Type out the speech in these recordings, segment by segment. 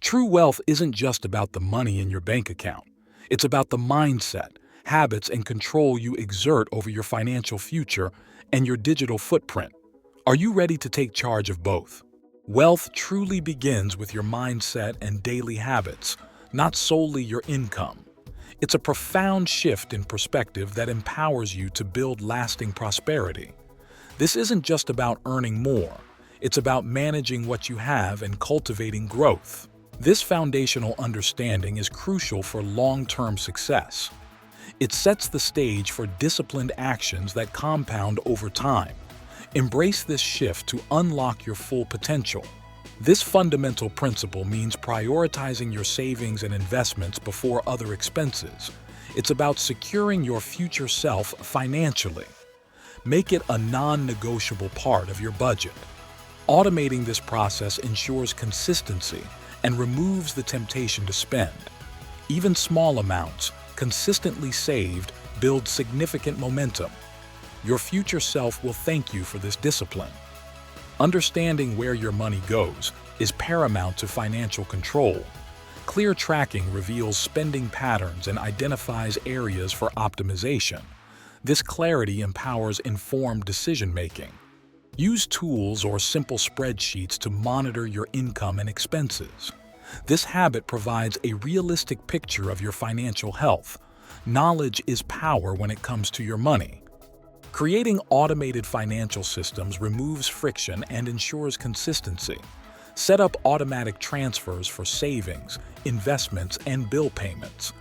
True wealth isn't just about the money in your bank account. It's about the mindset, habits, and control you exert over your financial future and your digital footprint. Are you ready to take charge of both? Wealth truly begins with your mindset and daily habits, not solely your income. It's a profound shift in perspective that empowers you to build lasting prosperity. This isn't just about earning more. It's about managing what you have and cultivating growth. This foundational understanding is crucial for long-term success. It sets the stage for disciplined actions that compound over time. Embrace this shift to unlock your full potential. This fundamental principle means prioritizing your savings and investments before other expenses. It's about securing your future self financially. Make it a non-negotiable part of your budget. Automating this process ensures consistency and removes the temptation to spend. Even small amounts, consistently saved, build significant momentum. Your future self will thank you for this discipline. Understanding where your money goes is paramount to financial control. Clear tracking reveals spending patterns and identifies areas for optimization. This clarity empowers informed decision-making. Use tools or simple spreadsheets to monitor your income and expenses. This habit provides a realistic picture of your financial health. Knowledge is power when it comes to your money. Creating automated financial systems removes friction and ensures consistency. Set up automatic transfers for savings, investments, and bill payments.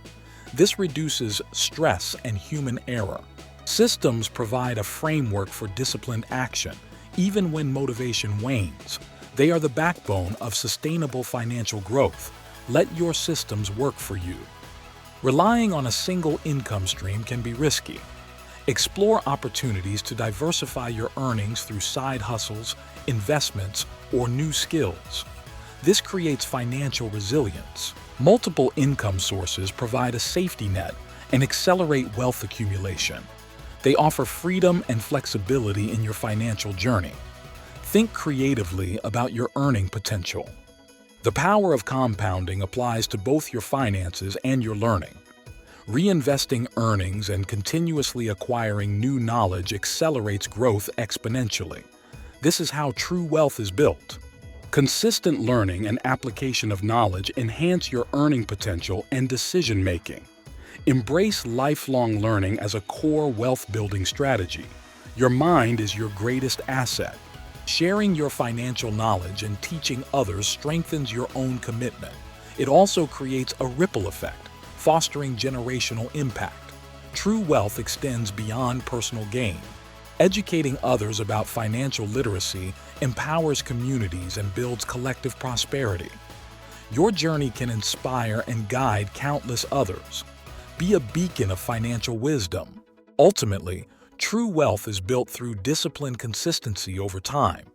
This reduces stress and human error. Systems provide a framework for disciplined action, even when motivation wanes. They are the backbone of sustainable financial growth. Let your systems work for you. Relying on a single income stream can be risky. Explore opportunities to diversify your earnings through side hustles, investments, or new skills. This creates financial resilience. Multiple income sources provide a safety net and accelerate wealth accumulation. They offer freedom and flexibility in your financial journey. Think creatively about your earning potential. The power of compounding applies to both your finances and your learning. Reinvesting earnings and continuously acquiring new knowledge accelerates growth exponentially. This is how true wealth is built. Consistent learning and application of knowledge enhance your earning potential and decision-making. Embrace lifelong learning as a core wealth-building strategy. Your mind is your greatest asset. Sharing your financial knowledge and teaching others strengthens your own commitment. It also creates a ripple effect, fostering generational impact. True wealth extends beyond personal gain. Educating others about financial literacy empowers communities and builds collective prosperity. Your journey can inspire and guide countless others. Be a beacon of financial wisdom. Ultimately, true wealth is built through disciplined consistency over time.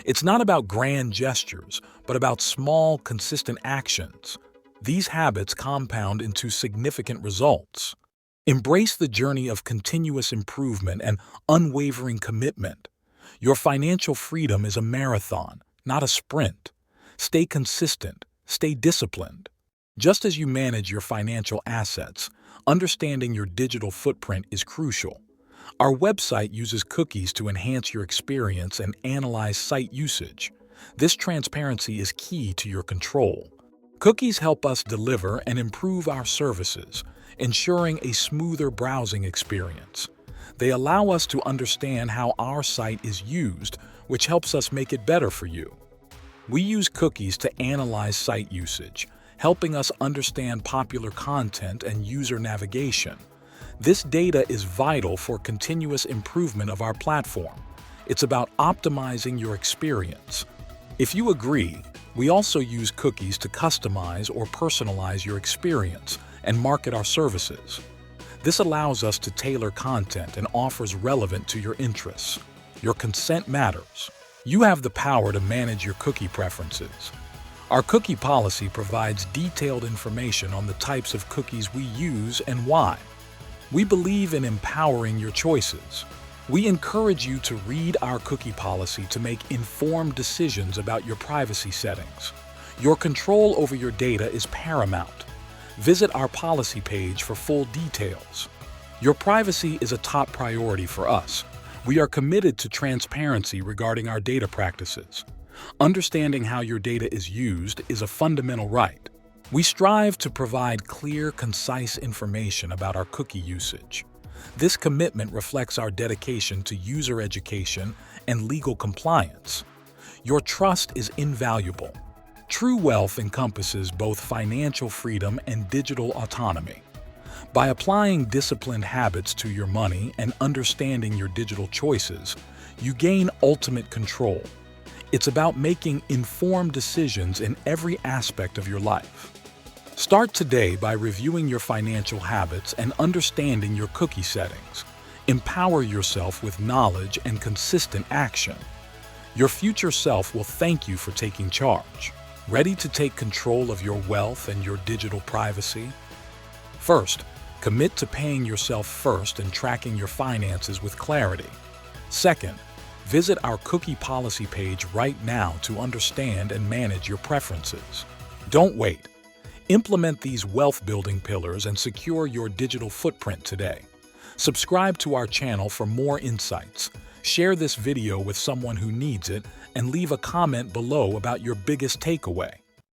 It's not about grand gestures, but about small, consistent actions. These habits compound into significant results. Embrace the journey of continuous improvement and unwavering commitment. Your financial freedom is a marathon, not a sprint. Stay consistent, stay disciplined. Just as you manage your financial assets, understanding your digital footprint is crucial. Our website uses cookies to enhance your experience and analyze site usage. This transparency is key to your control. Cookies help us deliver and improve our services, ensuring a smoother browsing experience. They allow us to understand how our site is used, which helps us make it better for you. We use cookies to analyze site usage, helping us understand popular content and user navigation. This data is vital for continuous improvement of our platform. It's about optimizing your experience. If you agree, we also use cookies to customize or personalize your experience and market our services. This allows us to tailor content and offers relevant to your interests. Your consent matters. You have the power to manage your cookie preferences. Our cookie policy provides detailed information on the types of cookies we use and why. We believe in empowering your choices. We encourage you to read our cookie policy to make informed decisions about your privacy settings. Your control over your data is paramount. Visit our policy page for full details. Your privacy is a top priority for us. We are committed to transparency regarding our data practices. Understanding how your data is used is a fundamental right. We strive to provide clear, concise information about our cookie usage. This commitment reflects our dedication to user education and legal compliance. Your trust is invaluable. True wealth encompasses both financial freedom and digital autonomy. By applying disciplined habits to your money and understanding your digital choices, you gain ultimate control. It's about making informed decisions in every aspect of your life. Start today by reviewing your financial habits and understanding your cookie settings. Empower yourself with knowledge and consistent action. Your future self will thank you for taking charge. Ready to take control of your wealth and your digital privacy? First, commit to paying yourself first and tracking your finances with clarity. Second, visit our cookie policy page right now to understand and manage your preferences. Don't wait. Implement these wealth-building pillars and secure your digital footprint today. Subscribe to our channel for more insights. Share this video with someone who needs it and leave a comment below about your biggest takeaway.